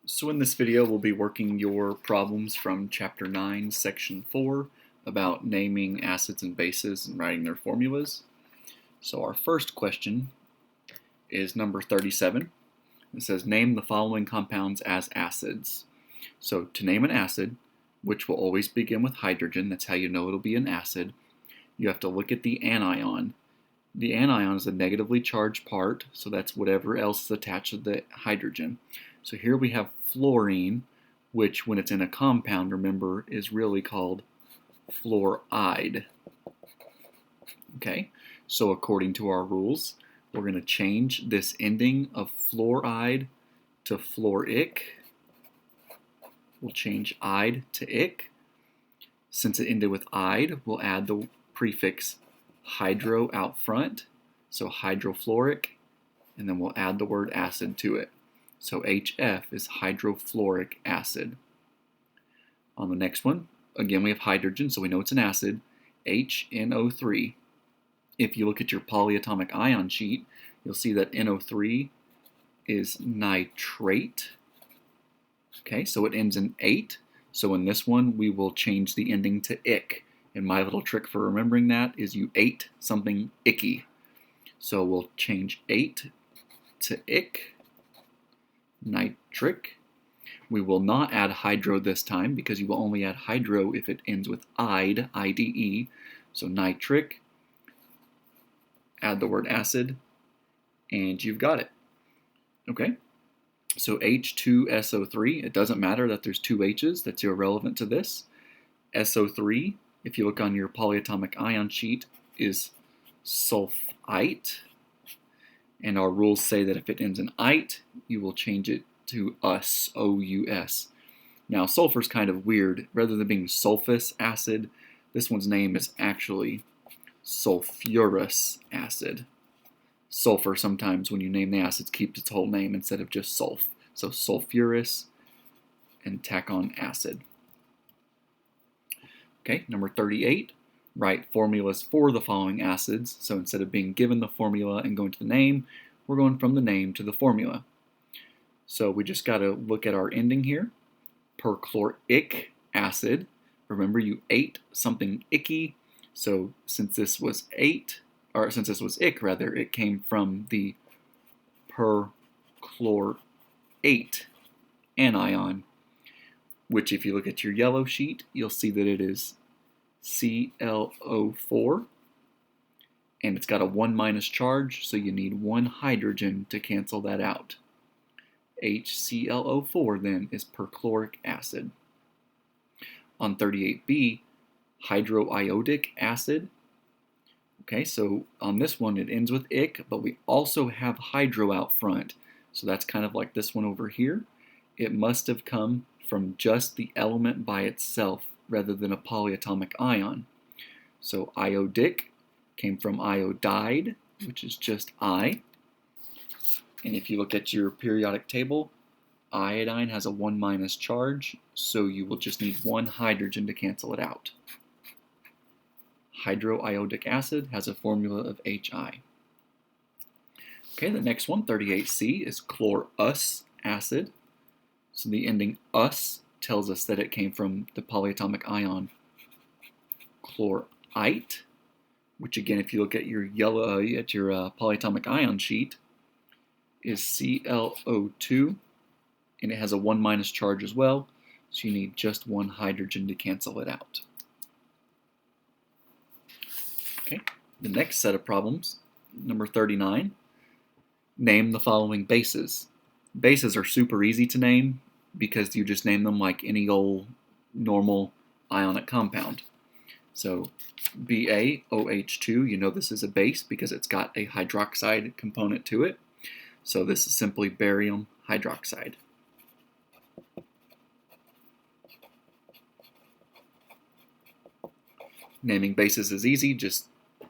So in this video, we'll be working your problems from Chapter 9, Section 4, about naming acids and bases and writing their formulas. So our first question is number 37. It says, name the following compounds as acids. So to name an acid, which will always begin with hydrogen, that's how you know it'll be an acid, you have to look at the anion. The anion is a negatively charged part, so that's whatever else is attached to the hydrogen. So here we have fluorine, which when it's in a compound, remember, is really called fluoride. Okay, so according to our rules, we're going to change this ending of fluoride to fluoric. We'll change ide to ic. Since it ended with ide, we'll add the prefix hydro out front, so hydrofluoric, and then we'll add the word acid to it. So HF is hydrofluoric acid. On the next one, again we have hydrogen, so we know it's an acid, HNO3. If you look at your polyatomic ion sheet, you'll see that NO3 is nitrate. Okay, so it ends in 8. So in this one, we will change the ending to ic. And my little trick for remembering that is you ate something icky. So we'll change 8 to ic, nitric. We will not add hydro this time because you will only add hydro if it ends with ide, I-D-E. So nitric, add the word acid, and you've got it. Okay, so H2SO3, it doesn't matter that there's two H's, that's irrelevant to this. SO3, if you look on your polyatomic ion sheet, is sulfite. And our rules say that if it ends in ite, you will change it to us, O-U-S. Now, sulfur's kind of weird. Rather than being sulfus acid, this one's name is actually sulfurous acid. Sulfur sometimes, when you name the acids, keeps its whole name instead of just sulf. So sulfurous and tack on acid. Okay, number 38. Write formulas for the following acids. So instead of being given the formula and going to the name, we're going from the name to the formula. So we just got to look at our ending here. Perchloric acid. Remember, you ate something icky. So since this was ic, rather, it came from the perchlorate anion, which if you look at your yellow sheet, you'll see that it is ClO4, and it's got a 1- charge, so you need one hydrogen to cancel that out. HClO4 then is perchloric acid. On 38b, hydroiodic acid. Okay, so on this one it ends with ic, but we also have hydro out front, so that's kind of like this one over here. It must have come from just the element by itself rather than a polyatomic ion. So iodic came from iodide, which is just I. And if you look at your periodic table, iodine has a 1- charge, so you will just need one hydrogen to cancel it out. Hydroiodic acid has a formula of Hi. Okay, the next one, 38C, is chlorous acid. So the ending us tells us that it came from the polyatomic ion chlorite, which again, if you look at your polyatomic ion sheet, is ClO2, and it has a 1- charge as well, so you need just one hydrogen to cancel it out. Okay, the next set of problems, number 39, name the following bases. Bases are super easy to name because you just name them like any old normal ionic compound. So BaOH2, you know this is a base because it's got a hydroxide component to it. So this is simply barium hydroxide. Naming bases is easy, just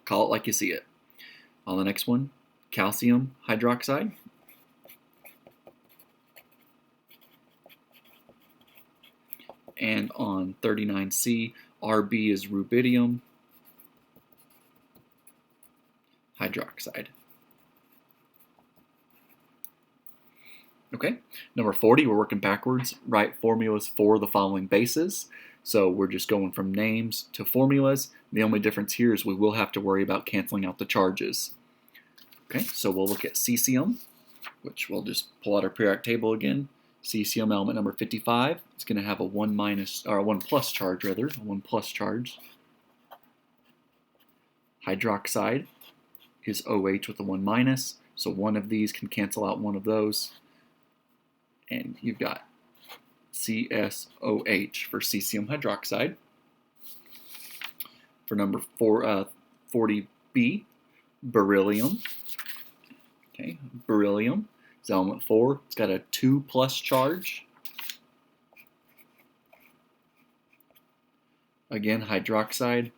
call it like you see it. On the next one, calcium hydroxide. And on 39C, Rb is rubidium hydroxide. Okay. Okay, number 40, we're working backwards. Write formulas for the following bases. So we're just going from names to formulas. The only difference here is we will have to worry about canceling out the charges. Okay, so we'll look at cesium, which we'll just pull out our periodic table again. Cesium element number 55, it's going to have a 1 plus charge rather, a 1 plus charge. Hydroxide is OH with a 1 minus, so one of these can cancel out one of those. And you've got CSOH for cesium hydroxide. For number 40B, beryllium. Okay, beryllium is element 4. It's got a 2 plus charge. Again, hydroxide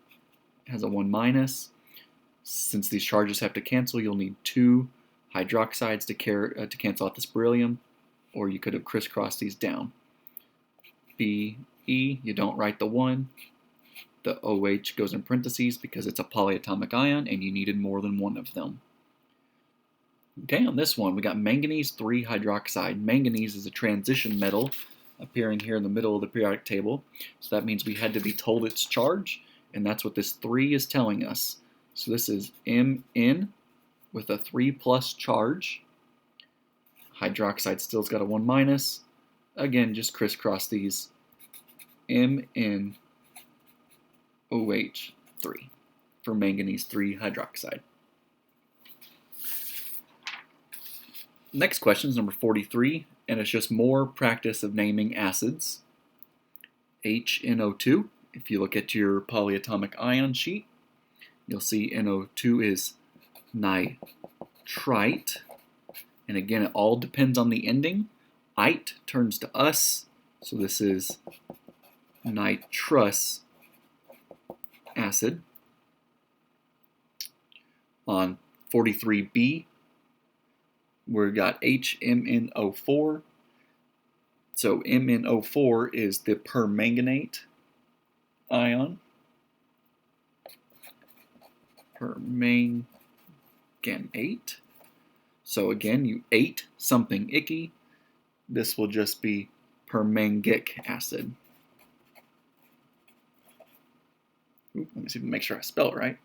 has a 1 minus. Since these charges have to cancel, you'll need 2 hydroxides to cancel out this beryllium, or you could have crisscrossed these down. BE, you don't write the 1. The OH goes in parentheses because it's a polyatomic ion and you needed more than one of them. Okay, on this one, we got manganese 3 hydroxide. Manganese is a transition metal appearing here in the middle of the periodic table. So that means we had to be told its charge, and that's what this 3 is telling us. So this is Mn with a 3 plus charge. Hydroxide still's got a 1 minus. Again, just crisscross these. MnOH3 for manganese 3 hydroxide. Next question is number 43, and it's just more practice of naming acids. HNO2, if you look at your polyatomic ion sheet, you'll see NO2 is nitrite. And again, it all depends on the ending. Ite turns to us, so this is nitrous acid. On 43B, we've got HMnO4. So MnO4 is the permanganate ion. Permanganate. So again, you ate something icky. This will just be permangic acid. Ooh, let me see if I make sure I spell it right.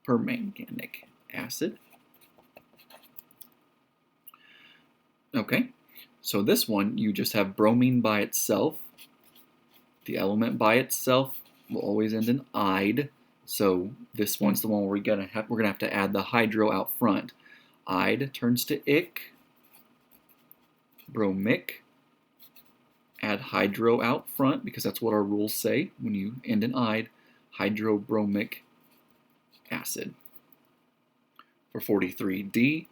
Permanganic acid. Okay, so this one, you just have bromine by itself. The element by itself will always end in "ide." So this one's the one where we're gonna have to add the hydro out front. Ide turns to ic. Bromic. Add hydro out front because that's what our rules say when you end in ide. Hydrobromic acid. For 43D,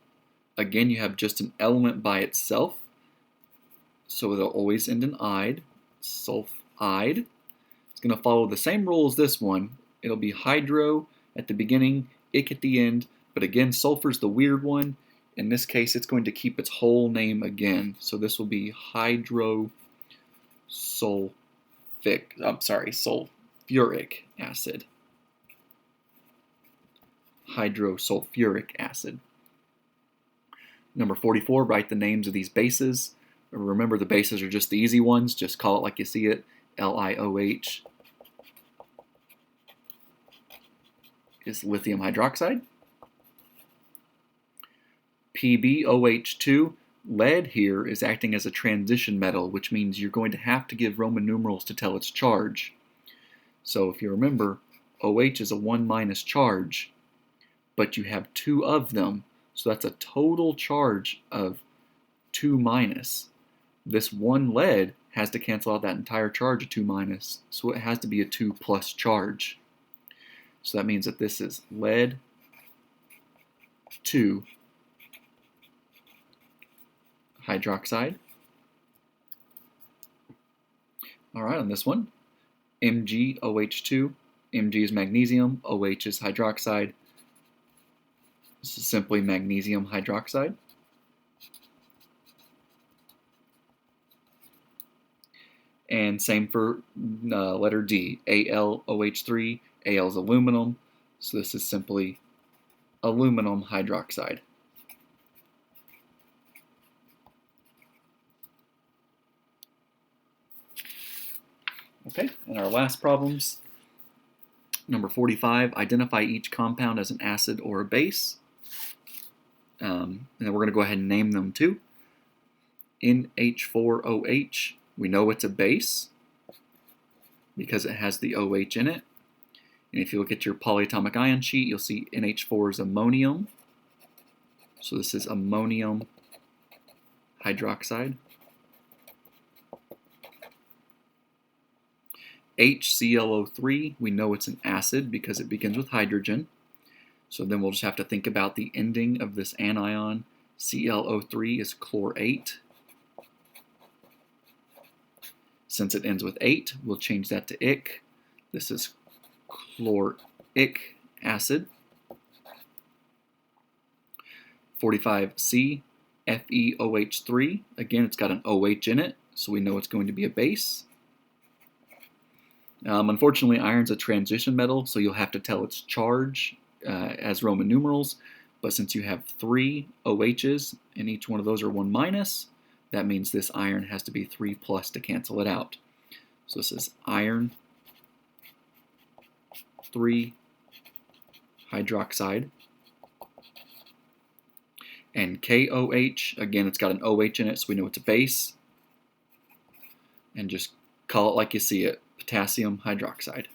again, you have just an element by itself, so it'll always end in ide, sulfide. It's going to follow the same rule as this one. It'll be hydro at the beginning, ic at the end, but again, sulfur's the weird one. In this case, it's going to keep its whole name again, so this will be sulfuric acid. Hydrosulfuric acid. Number 44, write the names of these bases. Remember, the bases are just the easy ones. Just call it like you see it. LiOH is lithium hydroxide. PbOH2, lead here is acting as a transition metal, which means you're going to have to give Roman numerals to tell its charge. So if you remember, OH is a 1 minus charge, but you have 2 of them. So that's a total charge of 2 minus. This one lead has to cancel out that entire charge of 2 minus, so it has to be a 2 plus charge. So that means that this is lead 2 hydroxide. All right, on this one, MgOH2. Mg is magnesium, OH is hydroxide. This is simply magnesium hydroxide. And same for letter D, AlOH3. Al is aluminum, so this is simply aluminum hydroxide. Okay, and our last problems. Number 45, identify each compound as an acid or a base. And then we're going to go ahead and name them too. NH4OH, we know it's a base because it has the OH in it. And if you look at your polyatomic ion sheet, you'll see NH4 is ammonium. So this is ammonium hydroxide. HClO3, we know it's an acid because it begins with hydrogen. So then we'll just have to think about the ending of this anion. ClO3 is chlorate. Since it ends with 8, we'll change that to ic. This is chloric acid. 45C, FeOH3. Again, it's got an OH in it, so we know it's going to be a base. Unfortunately, iron's a transition metal, so you'll have to tell its charge as Roman numerals. But since you have 3 OHs, and each one of those are 1 minus, that means this iron has to be 3 plus to cancel it out. So this is iron 3 hydroxide. And KOH, again, it's got an OH in it, so we know it's a base. And just call it like you see it, potassium hydroxide.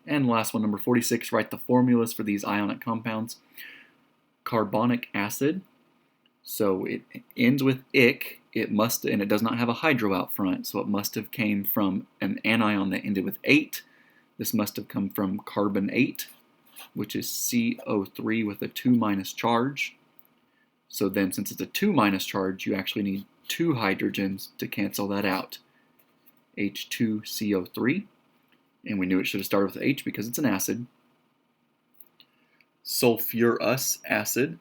And last one, number 46, write the formulas for these ionic compounds. Carbonic acid, so it ends with ic, and it does not have a hydro out front, so it must have came from an anion that ended with 8. This must have come from carbon 8, which is CO3 with a 2 minus charge. So then, since it's a 2 minus charge, you actually need 2 hydrogens to cancel that out. H2CO3. And we knew it should have started with H because it's an acid. Sulfurous acid.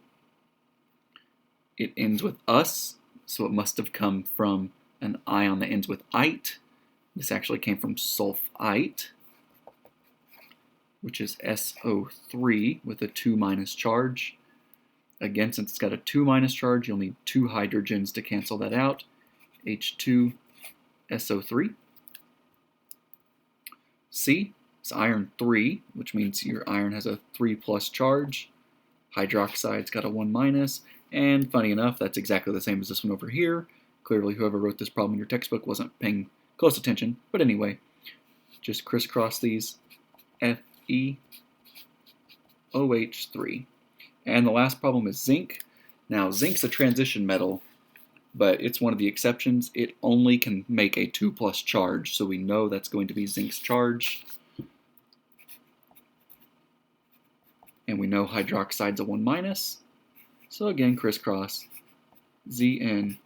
It ends with us, so it must have come from an ion that ends with ite. This actually came from sulfite, which is SO3 with a 2 minus charge. Again, since it's got a 2 minus charge, you'll need 2 hydrogens to cancel that out. H2SO3. C is iron 3, which means your iron has a 3 plus charge. Hydroxide's got a 1 minus. And funny enough, that's exactly the same as this one over here. Clearly, whoever wrote this problem in your textbook wasn't paying close attention. But anyway, just crisscross these. FeOH3. And the last problem is zinc. Now, zinc's a transition metal, but it's one of the exceptions. It only can make a 2 plus charge, so we know that's going to be zinc's charge. And we know hydroxide's a 1 minus. So again, crisscross ZnOH2.